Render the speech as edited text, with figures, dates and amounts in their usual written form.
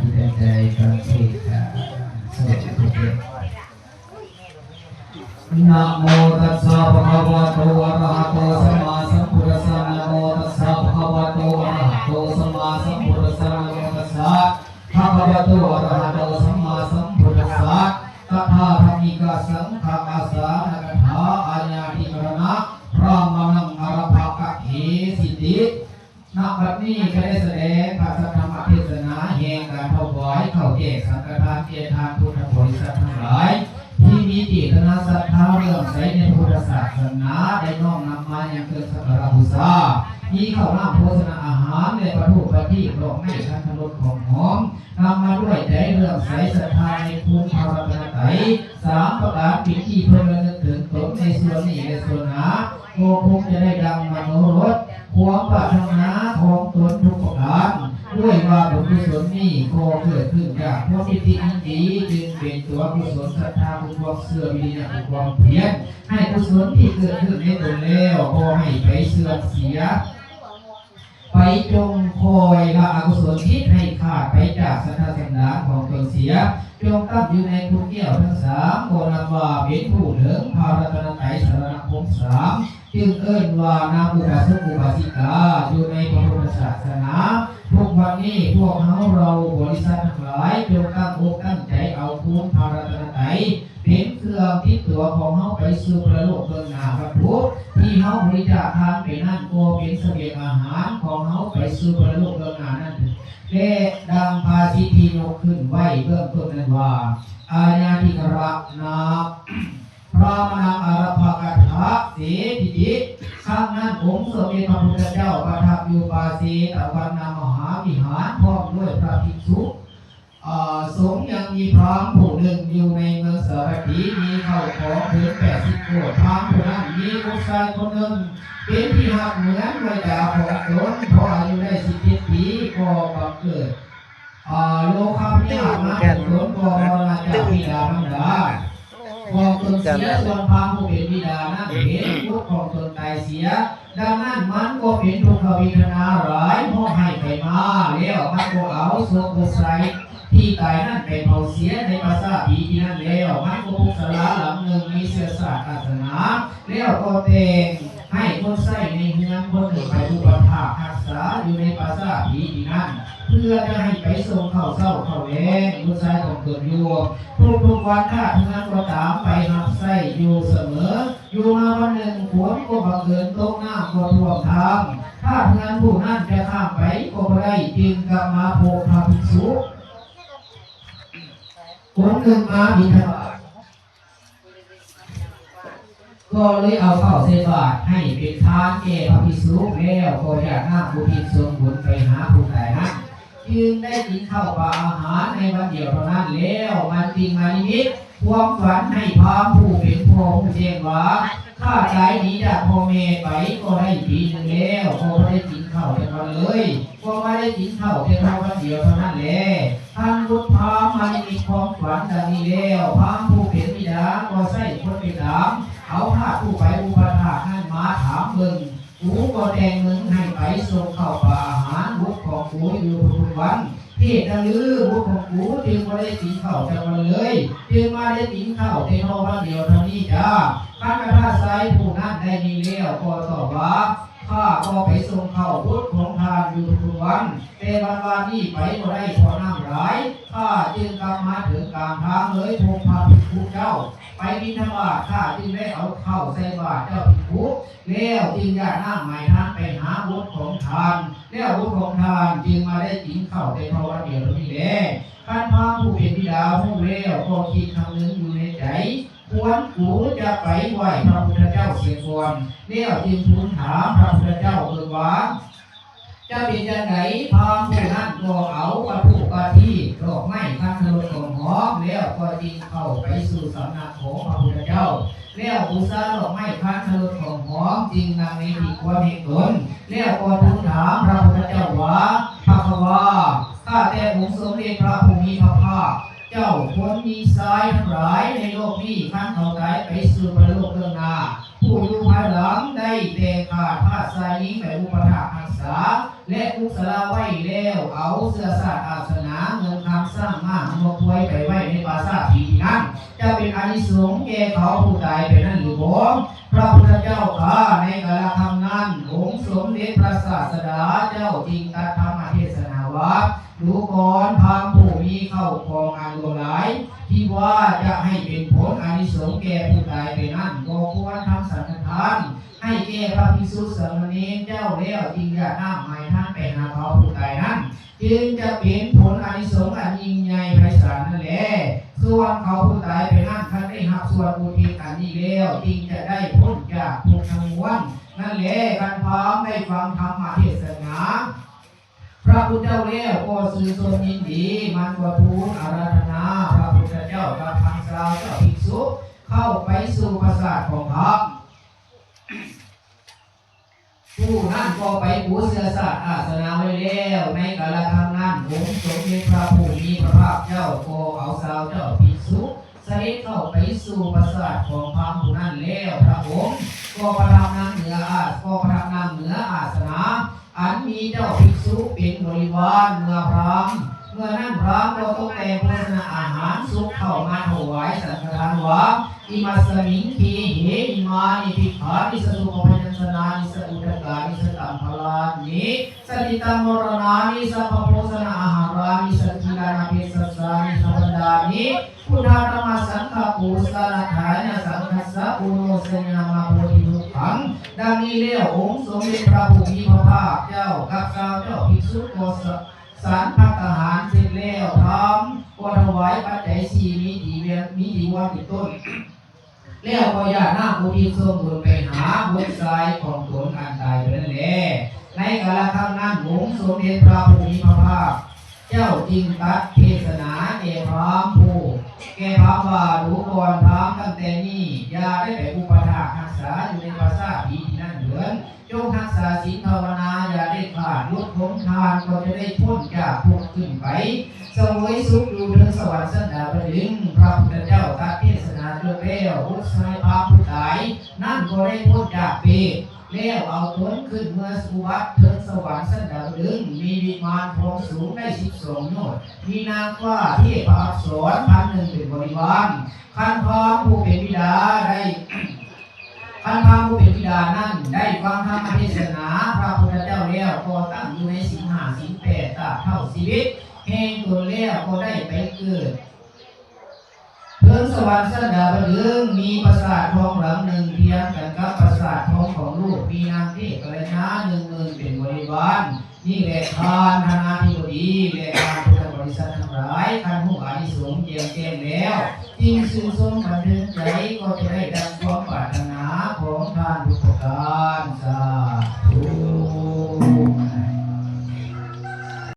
จิตใจกันเถิดสวัสดีนะโมตัสสะภะคะวะโตอะระหะโตสัมมาสัมพุทธัสสะนะโมตัสสะภะคะวะโตอะระหะโตสัมมาสัมพุทธัสสะนะโมตัสสะภะคะวะโตอะระหะโตสัมมาสัมพุทธัสสะตถาธรรมิกาสังฆอาสานกถาอาญาธิกรณะพระมนังอรภกะเหสิติณบัดนี้จะได้แสดงพระธรรมเทศนาแห่งการถวายข้าวแจกสังฆทานเจทานพุทธบริษัททั้งหลายที่มีเจตนาศรัทธาเรื่องใสในพุทธศาสนาได้น้อมนำมาอย่างเกิดสักการะบูชามีข้าวหน้าโภชนาอาหารในประทุประทีปดอกไม้ทันทรสของหอมนำมาด้วยใจเรื่องใสศรัทธาในคุณพระรัตนตรัยสามประการปิดที่เพื่อระลึกถึงตนในส่วนนี้และส่วนหนาโกคงจะได้ดังมโนรสความปรารถนาของตนทุกประการด้วยว่าบุญกุศลนี้ก็เกิดขึ้นจากความพิธีอันดีจึงเป็นตัวกุศลศรัทธาบุญความเสื่อมวิริยะบุญความเพียรให้กุศลที่เกิดขึ้นในตนแล้วก็ให้ไปเสื่อมเสียไปจงคอยละอกุศลที่ให้ขาดไปจากสัทธาสันดานของตนเสียจงตั้งอยู่ในคุณเกี่ยวทั้งสามโกนันว่าเป็นผู้ถึงพระรัตนตรัยสรณคมสามจึงเอิ้นว่านามอุบาสกอุบาสิกาอยู่ในพระพุทธศาสนาทุกวันนี้พวกเราบริษัททั้งหลายจงตั้งอกตั้งใจเอาคุณพระรัตนตรัยเป็นเครื่องติดตัวของเราไปสู่ประโลกเบื้องหน้าพระพุทธที่เราบริจาคทานไปนั่นก็เป็นเสบียงอาหารของเราไปสู่ประโลกเบื้องหน้านั่นและดังภาสิทธิยกขึ้นไว้เบื้องต้นนั้นว่าอาญาธิกระนาพระมนังอรภกถาเสติติครั้งนั้นองค์สมเด็จพระพุทธเจ้าประทับอยู่ปาสีตะวันนามหาวิหารพร้อมด้วยพระภิกษุสงฆ์ยังมีพราหมณ์ผู้หนึ่งอยู่ในเมืองสาวัตถีมีเข้าของถึง80 โกฏพราหมณ์ผู้นั้นมีลูกชายคนหนึ่งเป็นที่หักเหมือนด้วยดาวของตนพออายุได้17 ปีก็บังเกิดโลคาพิญาณมาตนก็มรณะจากบิดามารดาของตนเสียส่วนพราหมณ์ผู้เป็นบิดานั้นเห็นลูกของตนตายเสียดังนั้นมันก็เป็นทุกขเวทนาหลายมอบให้ไปมาแล้วมันก็เอาโศกโศกที่ตายนั่นไปเผาเสียในปราสาทผีที่นั่นแล้วมันก็พุกศาลาหลังหนึ่งมีเสือศาสตร์ศาสนาแล้วก็แต่งให้คนใส่ในเมืองคนหนึ่งไปอุปถากรักษาอยู่ในปราสาทผีที่นั่นเพื่อจะให้ไปส่งเข้าเศร้าเข้าแรงลูกชายของตนอยู่ทุกวันข้าทั้งนั้นก็ตามไปหักไส้อยู่เสมออยู่มาวันหนึ่งฝนก็บังเอิญตกน้ำก็ท่วมทางถ้าทั้งนั้นผู้นั้นจะข้ามไปก็ไม่ได้จึงกลับมาพบพระภิกษุคนหนึ่งมาบิณฑบาตก็เลยเอาข้าวใส่บาตรให้เป็นทานแก่พระภิกษุแล้วก็อยากน้ำอุทิศส่วนบุญไปหาผู้ตายนั้นจึงได้กินข้าวปลาอาหารในวันเดียวเท่านั้นแล้วมันจริงมานิมิตความฝันให้พราหมณ์ผู้เป็นพ่อผู้เจ้งว่าข้าตายหนีจากพ่อแม่ไปก็ได้ปีหนึ่งแล้วก็ไม่ได้กินข้าวแต่วันเลยก็ไม่ได้กินข้าวแต่วันเดียวเท่านั้นแหละท่านบุตรพราหมณ์มานิมิตความฝันดังนี้แล้วพราหมณ์ผู้เป็นบิดาก็ใส่คนไปถามเอาพระผู้ไปอุปถากนั้นมาถามเบิ่งกูก็แต่งมึงให้ไปส่งข้าวปลาอาหารบุตรของกูอยู่ทุกวันเทศน์ลือบุตรของกูจึงไม่ได้กินข้าวแต่วันเลยจึงมาได้กินข้าวแต่วันเดียวเท่านี้จ้าข้าพเจ้าใส่ผู้นั้นได้มีแล้วก็ตอบว่าข้าก็ไปส่งข้าวบุตรของทานอยู่ทุกวันแต่วันนี้ไปก็ได้พอน้ำร้ายข้าจึงกลับมาถึงกลางทางเลยพบพระภิกษุเจ้าไปบิณฑบาตข้าจึงได้เอาข้าวใส่บาตรเจ้าภิกษุแล้วจึงอยากน้ำใหม่ท่านไปหาบุตรของทานแล้วบุตรของทานจึงมาได้กินข้าวแต่พอวันเดียวนี้แหละท่านพระผู้เป็นบิดาผู้แล้วก็คิดคำนึงอยู่ในใจควรกูจะไปไหว้พระพุทธเจ้าเสียก่อนแล้วจึงทูลถามพระพุทธเจ้าว่าจะเป็นยังไงพราหมณ์ผู้นั้นก็เอาวัตถุปฏิดอกไม้คันธรของหอมแล้วก็จึงเข้าไปสู่สำนักของพระพุทธเจ้าแล้วบูชาดอกไม้คันธรของหอมจึงนำในที่ควรแห่งตนแล้วก็ทูลถามพระพุทธเจ้าว่าภควาข้าแต่องค์สมเด็จพระผู้มีพระภาคเจ้าคนมีสายทั้งหลายในโลกนี้ขั้นเขาตายไปสู่ประโลกเบื้องหน้าผ ผู้อยู่ภายหลังได้แต่ขาดพระสายยิงไปอุปถากรักษาและอุสลาไว้แล้วเอาเสื้อสาดอาสนะเงินคำสร้างมากมกไว้ไปไว้ในปราสาทที่นั้นจะเป็นอานิสงส์แก่เขาผู้ตายไปนั้นหรือบ่พระพุทธเจ้าข้าในกาลคำนั้นองค์สมเด็จพระศาสดาเจ้าจริงตรัสธรรมเทศนาว่าดูก่อนพราหมณ์ผู้มีเข้าครองอันหลายที่ว่าจะให้เป็นผลอานิสงส์แก่ผู้ตายไปนั้นก็ควรทำสังฆทานให้แก่พระภิกษุสามเณรเจ้าแล้วจึงอย่าน้ำหมายท่านไปหาเขาผู้ตายนั้นจึงจะเป็นผลอานิสงส์อันยิ่งใหญ่ไพศาลนั่นแหละส่วนเขาผู้ตายไปนั้นท่านได้หักส่วนอุทิศอันนี้แล้วจึงจะได้พ้นจากทุกข์ทั้งมวลนั่นแหละการพร้อมได้ฟังธรรมเทศนาพระพุทธเจ้าแล้วก็สื่อส่วนยินดีมันก็ทูลอาราธนาพระพุทธเจ้ากับทางสาวเจ้าภิกษุเข้าไปสู่ปราสาทของพระผู้นั้นก็ไปปูเสื้อสาดอาสนะไว้แล้วในกาลครั้งนั้นองค์สมเด็จพระผู้มีพระภาคเจ้าก็เอาสาวเจ้าภิกษุเสด็จเข้าไปสู่ปราสาทของพระผู้นั้นแล้วพระองค์ก็ประทับนั่งเหนืออาสนะอันมีเจ้าภิกษุเป็นบริวารเมื่อพร้อมเมื่อนั้นพร้อมก็ต้องแต่งโภชนาอาหารสุขเข้ามาถวายสังฆทานว่าอิมัสมิงคีเหอิมานิภิกขานิสสุขภัญชนานิสอุดกานิสตัมพลานิสติตัมมรณานิสัพพโภชนาอาหารานิสัจจิลานาภิสัสสานิสัพพดานิพุทธธรรมสังฆปูสานาทายนะสังฆัสสะอุโนสญามาโพธิทุกขังดังนี้แล้วองค์สมเด็จพระผู้มีพระภาคเจ้ากับสาวเจ้าภิกษุโกศลสารพักอาหารเสร็จแล้วพร้อมก็ถวายปัจจัยสี่มีดีวันเป็นต้นแล้วก็ญาติหน้าผู้ที่ส่งบุญไปหาบุตรชายของตนอันตายไปนั่นแหละในกาลครั้งนั้นองค์สมเด็จพระผู้มีพระภาคเจ้าจึงตรัสเทศนาแก่พราหมณ์ผู้แก่พราหมณ์ว่าดูก่อนพราหมณ์ตั้งแต่นี้อย่าได้ไปอุปถากรักษาอยู่ในปราสาทที่นั่นเหมือนจงรักษาศีลภาวนาอย่าได้ขาดลดผลทานก็จะได้พ้นจากทุกข์ขึ้นไปสวยสุขอยู่ถึงสวรรค์สันดาบดินพระพุทธเจ้าตรัสเทศนาเรื่องแล้วอุตสายพาผู้ตายนั่นก็ได้พ้นจากเปรตแล้วเอาตนขึ้นเมื่อสุวัตถึงสวรรค์สันดาบดินมีวิมานทองสูงได้12 โยชน์มีนางฟ้าเทพอักษร1,001เป็นบริวารขันธ์พร้อมผู้เป็นบิดาได้ท่านพระผู้เป็นบิดานั้นได้ฟังธรรมเทศนาพระพุทธเจ้าแล้วก็ตั้งอยู่ในศีล 5 ศีล 8ตราบเท่าชีวิตแห่งตนแล้วก็ได้ไปเกิดเพิ่งสวรรค์สันดาบดินมีปราสาททองหลังหนึ่งเทียมกันกับปราสาททองของลูกมีนางเทพกัลยา10,000เป็นบริวารนี่แหละทานธนาธิบดีและทานพุทธบริษัททั้งหลายท่านผู้อานิสงส์เยี่ยมแก่แล้วจึงชื่นชมบันเทิงใจก็จะได้ดังความปรารถนาของท่านทุกประการสาธุ